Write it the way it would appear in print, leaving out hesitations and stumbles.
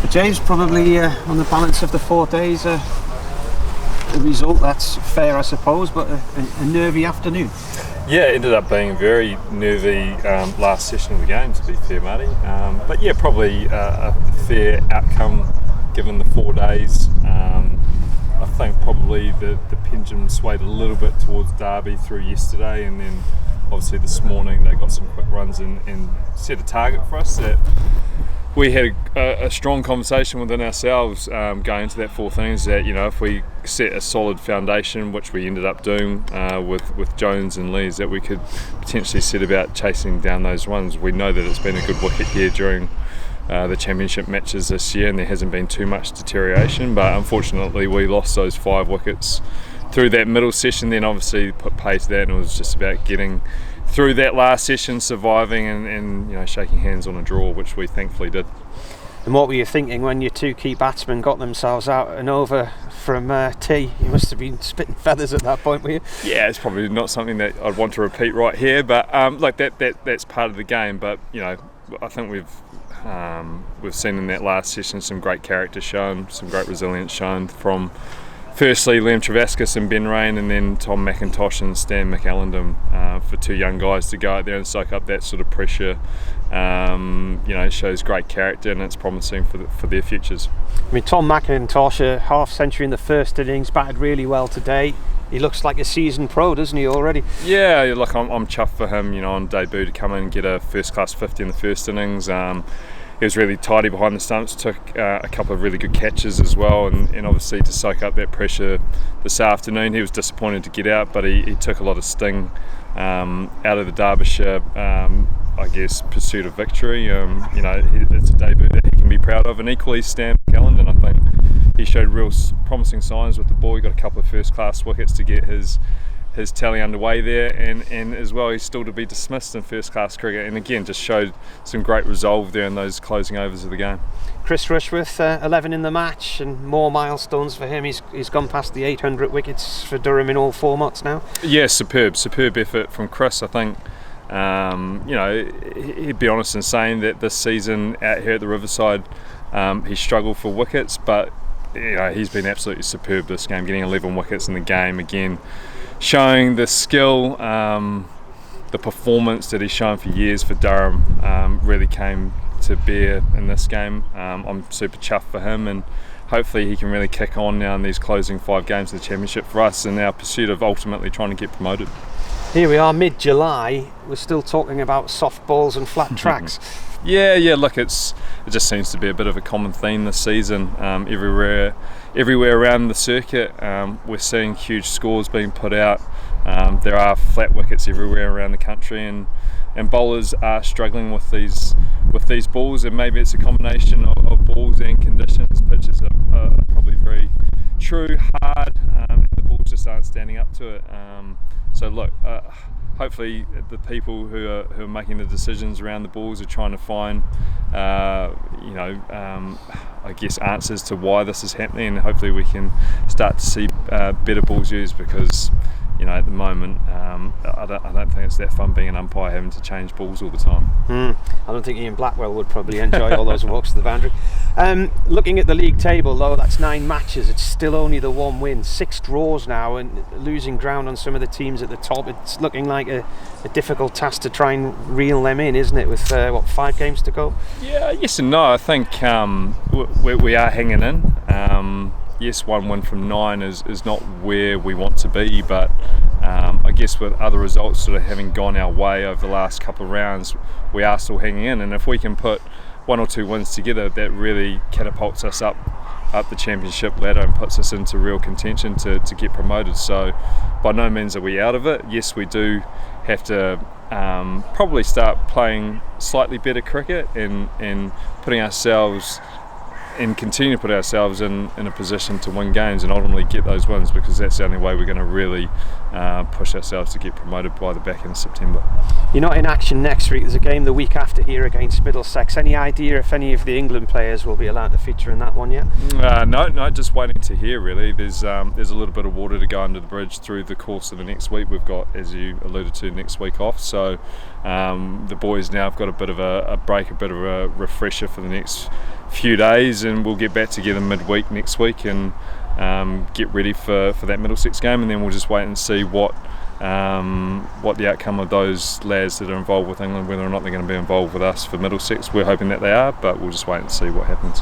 For James, probably on the balance of the 4 days, a result that's fair, I suppose, but a nervy afternoon. Yeah, it ended up being a very nervy last session of the game, to be fair, Marty. But yeah, probably a fair outcome given the 4 days. I think probably the pendulum swayed a little bit towards Derby through yesterday, and then obviously this morning they got some quick runs and set a target for us that we had a strong conversation within ourselves going into that fourth innings that, you know, if we set a solid foundation, which we ended up doing with Jones and Lees, that we could potentially set about chasing down those runs. We know that it's been a good wicket here during the championship matches this year, and there hasn't been too much deterioration, but unfortunately we lost those 5 wickets through that middle session, then obviously put pay to that, and it was just about getting through that last session, surviving and you know, shaking hands on a draw, which we thankfully did. And what were you thinking when your 2 key batsmen got themselves out and over from tee? You must have been spitting feathers at that point, were you? Yeah, it's probably not something that I'd want to repeat right here, but like that's part of the game. But you know, I think we've seen in that last session some great character shown, some great resilience shown from firstly Liam Travaskis and Ben Rain, and then Tom McIntosh and Stan McAllendon, for 2 young guys to go out there and soak up that sort of pressure. You know, it shows great character, and it's promising for their futures. I mean, Tom McIntosh, a half century in the first innings, batted really well today. He looks like a seasoned pro, doesn't he, already? Yeah, look, I'm chuffed for him, you know, on debut to come in and get a first class 50 in the first innings. He was really tidy behind the stumps, took a couple of really good catches as well, and obviously to soak up that pressure this afternoon. He was disappointed to get out, but he took a lot of sting out of the Derbyshire, I guess, pursuit of victory. You know, it's a debut that he can be proud of, and equally Stan McAllendon, I think he showed real promising signs with the ball. He got a couple of first class wickets to get his tally underway there, and as well he's still to be dismissed in first class cricket, and again just showed some great resolve there in those closing overs of the game. Chris Rushworth, 11 in the match, and more milestones for him. He's gone past the 800 wickets for Durham in all formats now. Yeah, superb effort from Chris. I think you know, he'd be honest in saying that this season out here at the Riverside he struggled for wickets, but you know, he's been absolutely superb this game, getting 11 wickets in the game again, showing the skill, the performance that he's shown for years for Durham really came to bear in this game. I'm super chuffed for him, and hopefully he can really kick on now in these closing 5 games of the championship for us in our pursuit of ultimately trying to get promoted. Here we are, mid-July, we're still talking about soft balls and flat tracks. Yeah, look, it just seems to be a bit of a common theme this season. Everywhere around the circuit, we're seeing huge scores being put out. There are flat wickets everywhere around the country, and bowlers are struggling with these balls, and maybe it's a combination of balls and conditions. Pitches are probably very true, hard, and the balls just aren't standing up to it. So look, hopefully the people who are making the decisions around the balls are trying to find I guess answers to why this is happening, and hopefully we can start to see better balls used, because you know, at the moment, I don't think it's that fun being an umpire having to change balls all the time. I don't think Ian Blackwell would probably enjoy all those walks to the boundary. Looking at the league table, though, that's 9 matches. It's still only the 1 win, 6 draws now, and losing ground on some of the teams at the top. It's looking like a difficult task to try and reel them in, isn't it? With 5 games to go. Yeah, yes and no. I think we are hanging in. Yes, 1 win from 9 is not where we want to be, but I guess with other results sort of having gone our way over the last couple of rounds, we are still hanging in, and if we can put 1 or 2 wins together, that really catapults us up the championship ladder and puts us into real contention to get promoted. So by no means are we out of it. Yes, we do have to probably start playing slightly better cricket and putting ourselves and continue to put ourselves in a position to win games and ultimately get those wins, because that's the only way we're going to really push ourselves to get promoted by the back end of September. You're not in action next week. There's a game the week after here against Middlesex. Any idea if any of the England players will be allowed to feature in that one yet? No, just waiting to hear really. There's a little bit of water to go under the bridge through the course of the next week. We've got, as you alluded to, next week off, so the boys now have got a bit of a break, a bit of a refresher for the next few days, and we'll get back together midweek next week and get ready for that Middlesex game, and then we'll just wait and see what the outcome of those lads that are involved with England, whether or not they're going to be involved with us for Middlesex. We're hoping that they are, but we'll just wait and see what happens.